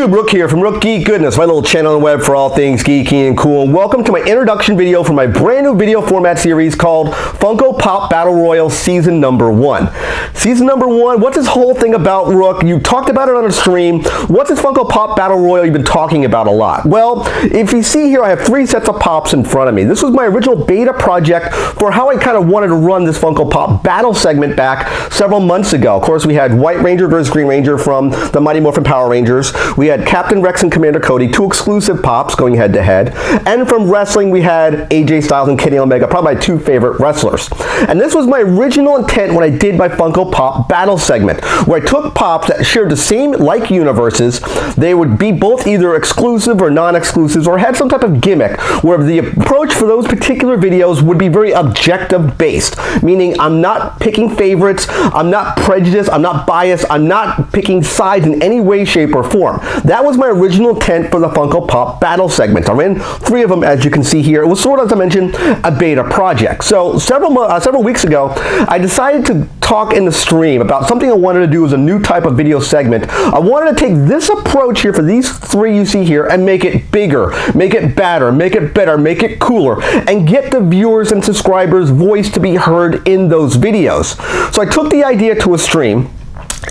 YouTube, Rook here from Rook Geek Goodness, my little channel on the web for all things geeky and cool. And welcome to my introduction video for my brand new video format series called Funko Pop Battle Royale Season Number 1. Season Number 1, what's this whole thing about, Rook? You talked about it on a stream. What's this Funko Pop Battle Royale you've been talking about a lot? Well, if you see here, I have 3 sets of pops in front of me. This was my original beta project for how I kind of wanted to run this Funko Pop Battle segment back several months ago. Of course, we had White Ranger versus Green Ranger from the Mighty Morphin Power Rangers. We had Captain Rex and Commander Cody, 2 exclusive pops going head to head. And from wrestling, we had AJ Styles and Kenny Omega, probably my 2 favorite wrestlers. And this was my original intent when I did my Funko Pop Battle segment, where I took pops that shared the same like universes. They would be both either exclusive or non-exclusives, or had some type of gimmick, where the approach for those particular videos would be very objective based, meaning I'm not picking favorites, I'm not prejudiced, I'm not biased, I'm not picking sides in any way, shape, or form. That was my original intent for the Funko Pop Battle segment. I ran 3 of them, as you can see here. It was sort of, as I mentioned, a beta project. So several weeks ago, I decided to talk in the stream about something I wanted to do as a new type of video segment. I wanted to take this approach here for these 3 you see here and make it bigger, make it badder, make it better, make it cooler, and get the viewers and subscribers' voice to be heard in those videos. So I took the idea to a stream.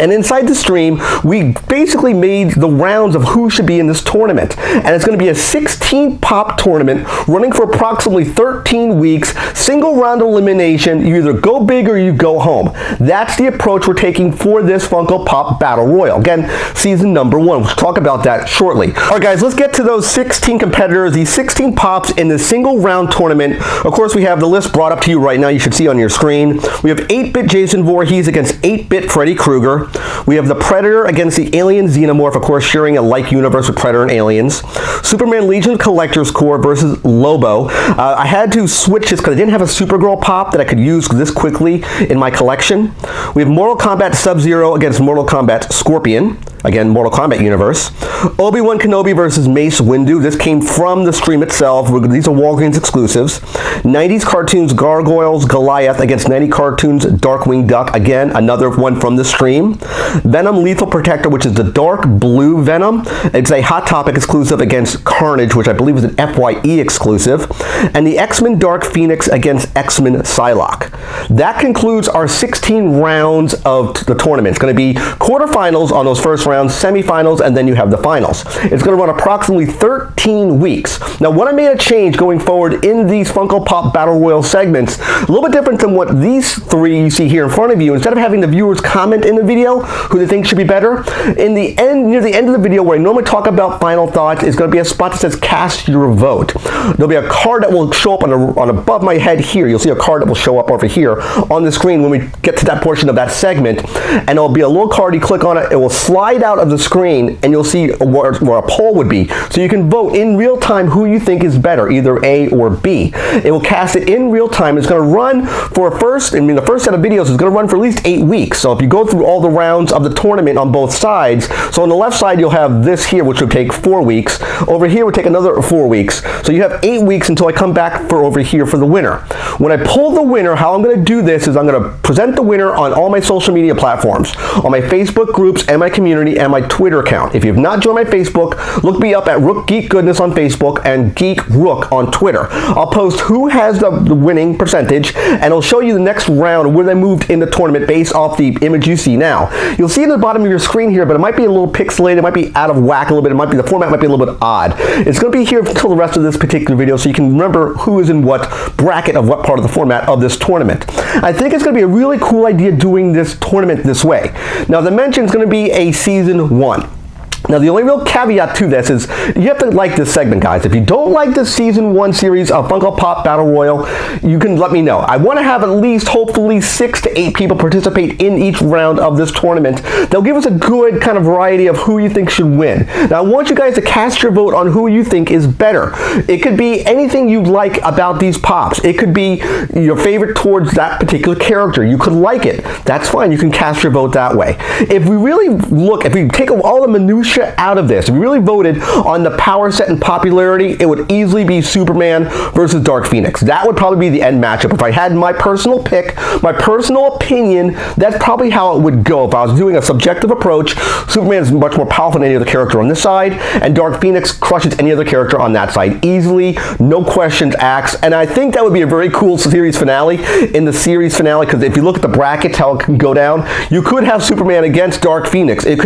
And inside the stream, we basically made the rounds of who should be in this tournament. And it's going to be a 16 pop tournament running for approximately 13 weeks, single round elimination. You either go big or you go home. That's the approach we're taking for this Funko Pop Battle Royale. Again, season number 1. We'll talk about that shortly. All right, guys, let's get to those 16 competitors, these 16 pops in the single round tournament. Of course, we have the list brought up to you right now. You should see on your screen. We have 8-bit Jason Voorhees against 8-bit Freddy Krueger. We have the Predator against the Alien Xenomorph, of course, sharing a like universe with Predator and Aliens. Superman Legion Collector's Corps versus Lobo. I had to switch this because I didn't have a Supergirl pop that I could use this quickly in my collection. We have Mortal Kombat Sub-Zero against Mortal Kombat Scorpion. Again, Mortal Kombat universe. Obi-Wan Kenobi versus Mace Windu. This came from the stream itself. These are Walgreens exclusives. 90s Cartoons Gargoyles Goliath against 90s Cartoons Darkwing Duck. Again, another one from the stream. Venom Lethal Protector, which is the dark blue Venom. It's a Hot Topic exclusive against Carnage, which I believe is an FYE exclusive. And the X-Men Dark Phoenix against X-Men Psylocke. That concludes our 16 rounds of the tournament. It's going to be quarterfinals on those first rounds, semifinals, and then you have the finals. It's going to run approximately 13 weeks. Now, what I made a change going forward in these Funko Pop Battle Royale segments, a little bit different than what these 3 you see here in front of you. Instead of having the viewers comment in the video who they think should be better, in the end, near the end of the video where I normally talk about final thoughts, is going to be a spot that says cast your vote. There'll be a card that will show up on above my head here. You'll see a card that will show up over here on the screen when we get to that portion of that segment, and it'll be a little card. You click on it, it will slide out of the screen, and you'll see where a poll would be. So you can vote in real time who you think is better, either A or B. It will cast it in real time. It's going to run for the first set of videos is going to run for at least 8 weeks. So if you go through all the rounds of the tournament on both sides, so on the left side you'll have this here, which will take 4 weeks. Over here will take another 4 weeks. So you have 8 weeks until I come back for over here for the winner. When I pull the winner, how I'm going to do this is I'm going to present the winner on all my social media platforms, on my Facebook groups and my community and my Twitter account. If you've not joined my Facebook, look me up at Rook Geek Goodness on Facebook and Geek Rook on Twitter. I'll post who has the winning percentage, and it'll show you the next round where they moved in the tournament based off the image you see now. You'll see at the bottom of your screen here, but it might be a little pixelated, it might be out of whack a little bit, the format might be a little bit odd. It's going to be here until the rest of this particular video so you can remember who is in what bracket of what part of the format of this tournament. I think it's going to be a really cool idea doing this tournament this way. Now, the mention is going to be a season 1. Now, the only real caveat to this is you have to like this segment, guys. If you don't like the Season 1 series of Funko Pop Battle Royale, you can let me know. I want to have at least, hopefully, 6 to 8 people participate in each round of this tournament. They'll give us a good kind of variety of who you think should win. Now, I want you guys to cast your vote on who you think is better. It could be anything you like about these pops. It could be your favorite towards that particular character. You could like it. That's fine. You can cast your vote that way. If we really look, if we take all the minutiae character out of this, if we really voted on the power set and popularity, it would easily be Superman versus Dark Phoenix. That would probably be the end matchup. If I had my personal pick, my personal opinion, that's probably how it would go. If I was doing a subjective approach, Superman is much more powerful than any other character on this side, and Dark Phoenix crushes any other character on that side easily, no questions asked. And I think that would be a very cool series finale in the series finale, because if you look at the brackets, how it can go down, you could have Superman against Dark Phoenix. It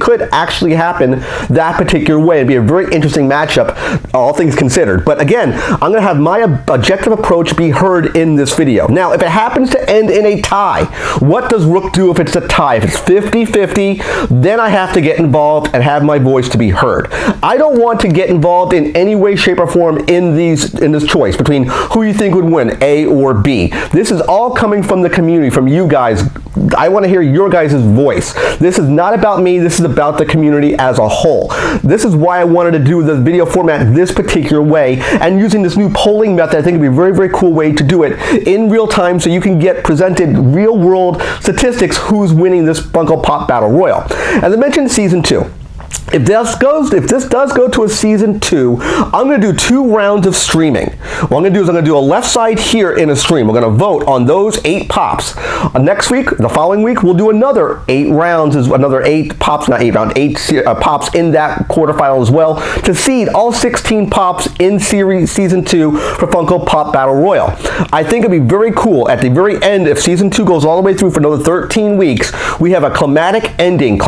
could actually happen that particular way. It'd be a very interesting matchup, all things considered. But again, I'm going to have my objective approach be heard in this video. Now, if it happens to end in a tie, what does Rook do if it's a tie? If it's 50-50, then I have to get involved and have my voice to be heard. I don't want to get involved in any way, shape, or form in this choice between who you think would win, A or B. This is all coming from the community, from you guys. I want to hear your guys' voice. This is not about me, this is about the community as a whole. This is why I wanted to do the video format this particular way, and using this new polling method, I think it'd be a very, very cool way to do it in real time, so you can get presented real world statistics who's winning this Funko Pop Battle Royale. As I mentioned, Season 2. If this does go to a Season 2, I'm going to do 2 rounds of streaming. What I'm going to do is I'm going to do a left side here in a stream. We're going to vote on those 8 pops. Next week, the following week, we'll do another 8 rounds, another 8 pops, not 8 rounds, 8 pops in that quarterfinal as well, to seed all 16 pops in Season 2 for Funko Pop Battle Royale. I think it'd be very cool at the very end, if Season 2 goes all the way through for another 13 weeks, we have a climactic ending,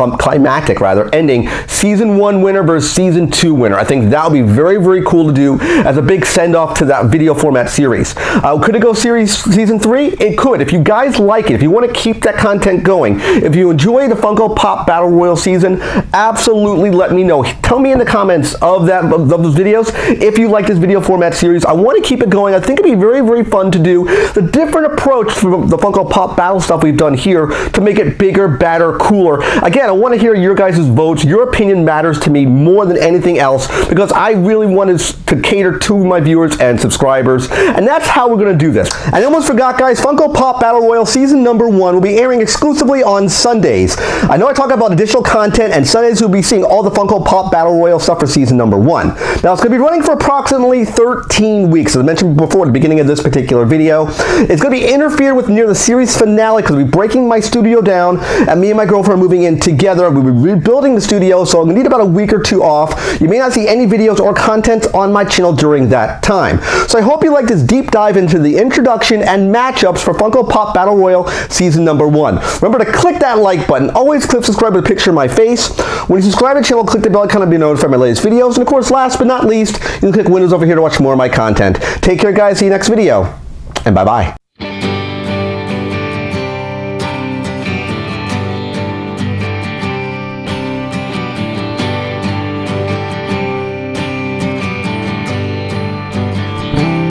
Season 1 winner versus Season 2 winner. I think that would be very, very cool to do as a big send-off to that video format series. Could it go Season 3? It could. If you guys like it, if you want to keep that content going, if you enjoy the Funko Pop Battle Royale season, absolutely let me know. Tell me in the comments of those videos if you like this video format series. I want to keep it going. I think it'd be very, very fun to do the different approach from the Funko Pop Battle stuff we've done here to make it bigger, badder, cooler. Again, I want to hear your guys' votes. Your opinion matters to me more than anything else, because I really wanted to cater to my viewers and subscribers, and that's how we're going to do this. I almost forgot, guys, Funko Pop Battle Royale Season number 1 will be airing exclusively on Sundays. I know I talk about additional content, and Sundays we'll be seeing all the Funko Pop Battle Royale stuff for Season number 1. Now, it's going to be running for approximately 13 weeks, as I mentioned before at the beginning of this particular video. It's going to be interfered with near the series finale, because we'll be breaking my studio down, and me and my girlfriend are moving in together. We'll be rebuilding the studio, so I'm going to need about a week or 2 off. You may not see any videos or content on my channel during that time. So I hope you like this deep dive into the introduction and matchups for Funko Pop Battle Royale Season number 1. Remember to click that like button. Always click subscribe with a picture of my face. When you subscribe to the channel, click the bell icon to be notified of my latest videos. And of course, last but not least, you can click Windows over here to watch more of my content. Take care, guys. See you next video. And bye-bye.